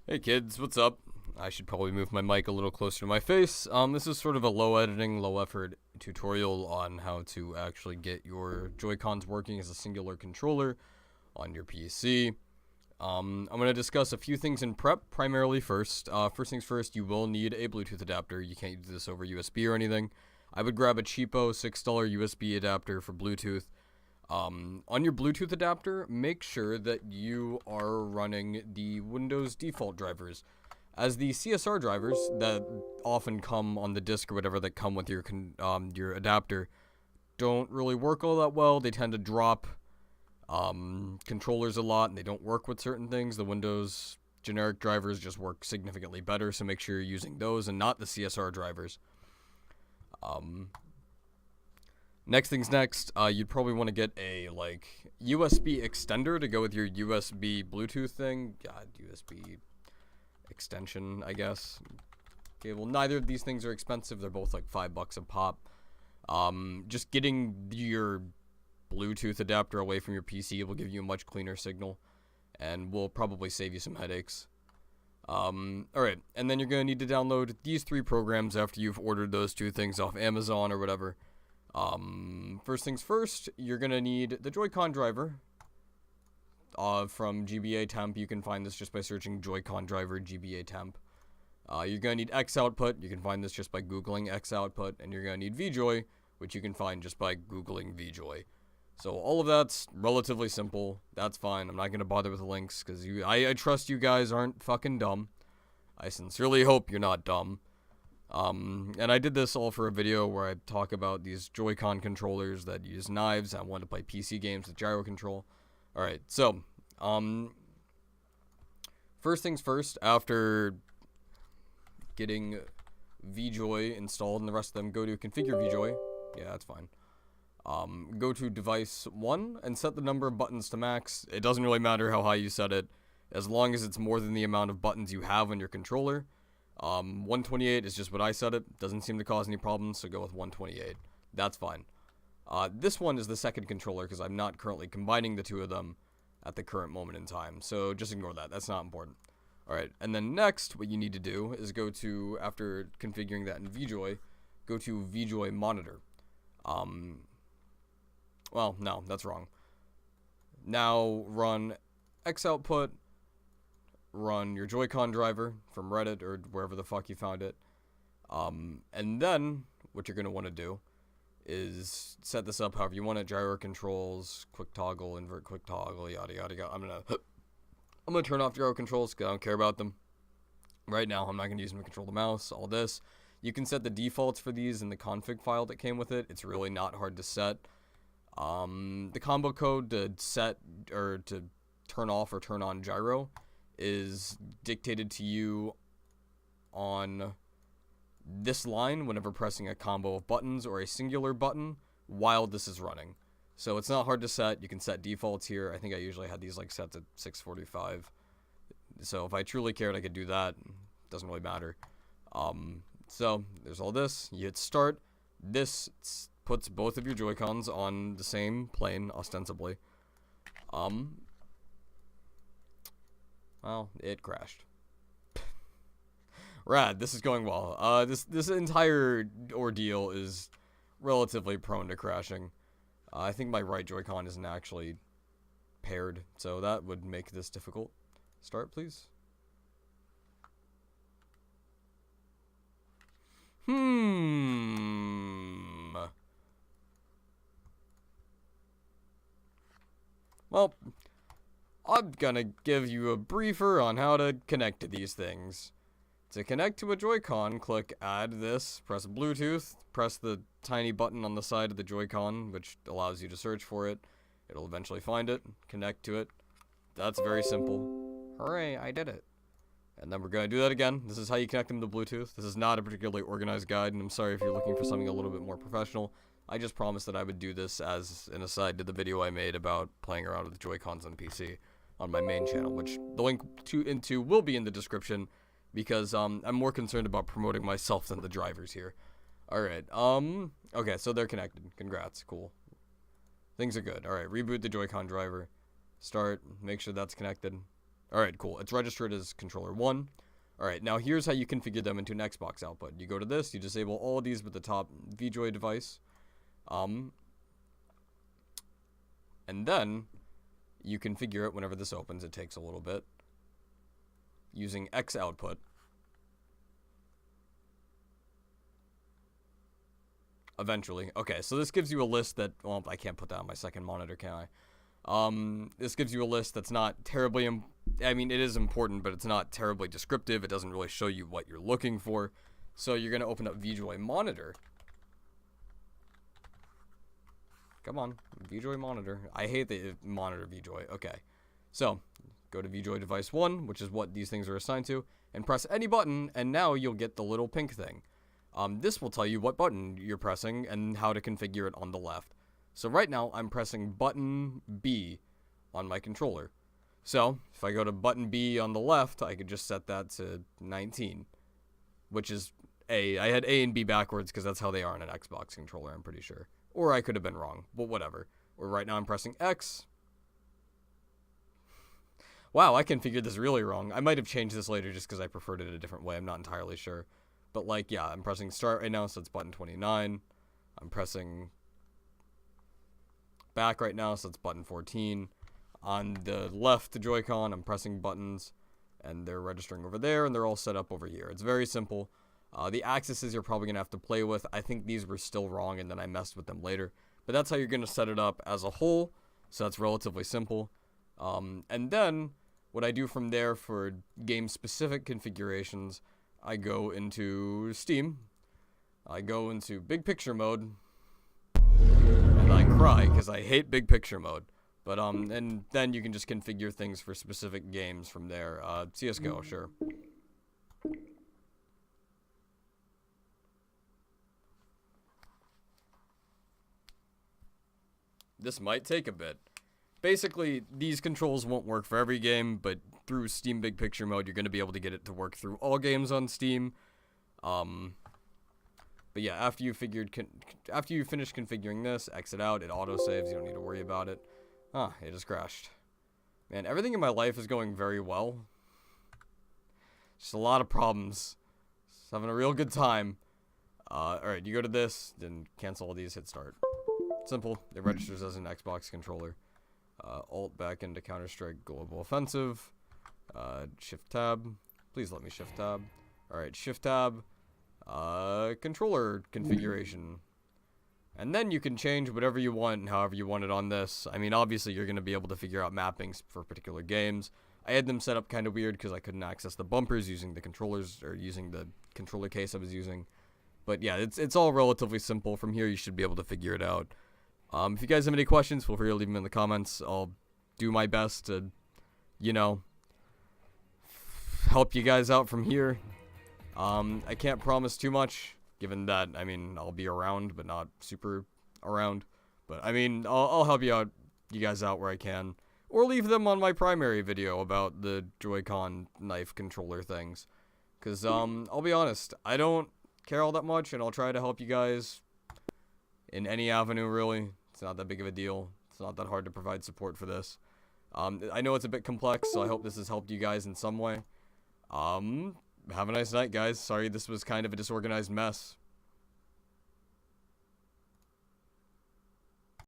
Hey kids, what's up? I should probably move my mic a little closer to my face. This is sort of a low editing, low effort tutorial on how to actually get your Joy-Cons working as a singular controller on your PC. I'm going to discuss a few things in prep, primarily first. First things first, you will need a Bluetooth adapter. You can't use this over USB or anything. I would grab a cheapo $6 USB adapter for Bluetooth. On your Bluetooth adapter, make sure that you are running the Windows default drivers, as the CSR drivers that often come on the disk or whatever that come with your adapter don't really work all that well. They tend to drop controllers a lot, and they don't work with certain things. The Windows generic drivers just work significantly better, so make sure you're using those and not the CSR drivers. Next thing's next, you'd probably want to get a, USB extender to go with your USB Bluetooth thing. God, USB extension, I guess. Okay, well, neither of these things are expensive. They're both like $5 a pop. Just getting your Bluetooth adapter away from your PC will give you a much cleaner signal and will probably save you some headaches. Alright, and then you're going to need to download these 3 programs after you've ordered those 2 things off Amazon or whatever. First things first, you're gonna need the Joycon Driver from GBA Temp. You can find this just by searching Joycon Driver GBA Temp. You're gonna need X Output. You can find this just by googling X Output, and you're gonna need VJoy, which you can find just by googling VJoy. So all of that's relatively simple. That's fine. I'm not gonna bother with the links because I trust you guys aren't fucking dumb. I sincerely hope you're not dumb. And I did this all for a video where I talk about these Joy-Con controllers that use knives. I want to play PC games with gyro control. Alright, so, first things first, after getting VJoy installed and the rest of them, go to configure VJoy. Yeah, that's fine. Go to device 1 and set the number of buttons to max. It doesn't really matter how high you set it, as long as it's more than the amount of buttons you have on your controller. 128 is just what I set it. Doesn't seem to cause any problems, so go with 128. That's fine. This one is the second controller because I'm not currently combining the 2 of them at the current moment in time, so just ignore that. That's not important. Alright, and then next, what you need to do is go to, after configuring that in VJoy, go to VJoy Monitor. Well, no, that's wrong. Now run X Output, run your Joycon driver from Reddit or wherever the fuck you found it. And then what you're going to want to do is set this up however you want it. Gyro controls, quick toggle, invert quick toggle, yada yada yada. I'm gonna turn off gyro controls because I don't care about them. Right now, I'm not going to use them to control the mouse, all this. You can set the defaults for these in the config file that came with it. It's really not hard to set. The combo code to set or to turn off or turn on gyro is dictated to you on this line whenever pressing a combo of buttons or a singular button while this is running. So it's not hard to set. You can set defaults here. I think I usually had these set to 645. So if I truly cared, I could do that. Doesn't really matter. So there's all this. You hit start. This puts both of your Joy-Cons on the same plane, ostensibly. Well, it crashed. Rad, this is going well. This entire ordeal is relatively prone to crashing. I think my right Joy-Con isn't actually paired, so that would make this difficult. Start, please. Well, I'm gonna give you a briefer on how to connect to these things. To connect to a Joy-Con, click Add This, press Bluetooth, press the tiny button on the side of the Joy-Con, which allows you to search for it. It'll eventually find it, connect to it. That's very simple. Hooray, I did it. And then we're going to do that again. This is how you connect them to Bluetooth. This is not a particularly organized guide, and I'm sorry if you're looking for something a little bit more professional. I just promised that I would do this as an aside to the video I made about playing around with the Joy-Cons on PC on my main channel, which the link into will be in the description because I'm more concerned about promoting myself than the drivers here. Alright, okay, so they're connected. Congrats, cool. Things are good. Alright, reboot the Joy-Con driver. Start, make sure that's connected. Alright, cool. It's registered as controller 1. Alright, now here's how you configure them into an Xbox output. You go to this, you disable all of these with the top VJoy device. And then you configure it whenever this opens. It takes a little bit. Using X output. Eventually. Okay, so this gives you a list that, well, I can't put that on my second monitor, can I? This gives you a list that's not terribly, I mean, it is important, but it's not terribly descriptive. It doesn't really show you what you're looking for. So you're going to open up VJoy Monitor. Come on, VJoy Monitor. I hate the monitor VJoy. Okay, so go to VJoy Device 1, which is what these things are assigned to, and press any button, and now you'll get the little pink thing. This will tell you what button you're pressing and how to configure it on the left. So right now, I'm pressing button B on my controller. So, if I go to button B on the left, I could just set that to 19, which is A. I had A and B backwards because that's how they are on an Xbox controller, I'm pretty sure. Or I could have been wrong, but whatever. Or right now I'm pressing X. Wow, I configured this really wrong. I might have changed this later just because I preferred it a different way. I'm not entirely sure. But like, yeah, I'm pressing start right now, so it's button 29. I'm pressing back right now, so it's button 14. On the left Joy-Con, I'm pressing buttons, and they're registering over there, and they're all set up over here. It's very simple. The axes you're probably going to have to play with. I think these were still wrong, and then I messed with them later. But that's how you're going to set it up as a whole, so that's relatively simple. And then, what I do from there for game-specific configurations, I go into Steam, I go into Big Picture mode, and I cry, because I hate Big Picture mode. But, and then you can just configure things for specific games from there. CSGO, sure. This might take a bit. Basically, these controls won't work for every game, but through Steam Big Picture mode, you're going to be able to get it to work through all games on Steam. But yeah, after you finish configuring this, exit out, it autosaves, you don't need to worry about it. Ah, it just crashed. Man, everything in my life is going very well. Just a lot of problems. Just having a real good time. Alright, you go to this, then cancel all these, hit start. Simple. It registers as an Xbox controller. Alt back into Counter-Strike Global Offensive. Shift tab. Please let me shift tab. Alright, shift tab. Controller configuration. And then you can change whatever you want and however you want it on this. I mean, obviously you're going to be able to figure out mappings for particular games. I had them set up kind of weird because I couldn't access the bumpers using the controllers, or using the controller case I was using. But yeah, it's all relatively simple. From here, you should be able to figure it out. If you guys have any questions, feel free to leave them in the comments. I'll do my best to, you know, help you guys out from here. I can't promise too much, given that, I mean, I'll be around, but not super around. But, I mean, I'll help you guys out where I can. Or leave them on my primary video about the Joy-Con knife controller things. Because, I'll be honest, I don't care all that much, and I'll try to help you guys in any avenue, really. It's not that big of a deal. It's not that hard to provide support for this. I know it's a bit complex, so I hope this has helped you guys in some way. Have a nice night, guys. Sorry this was kind of a disorganized mess.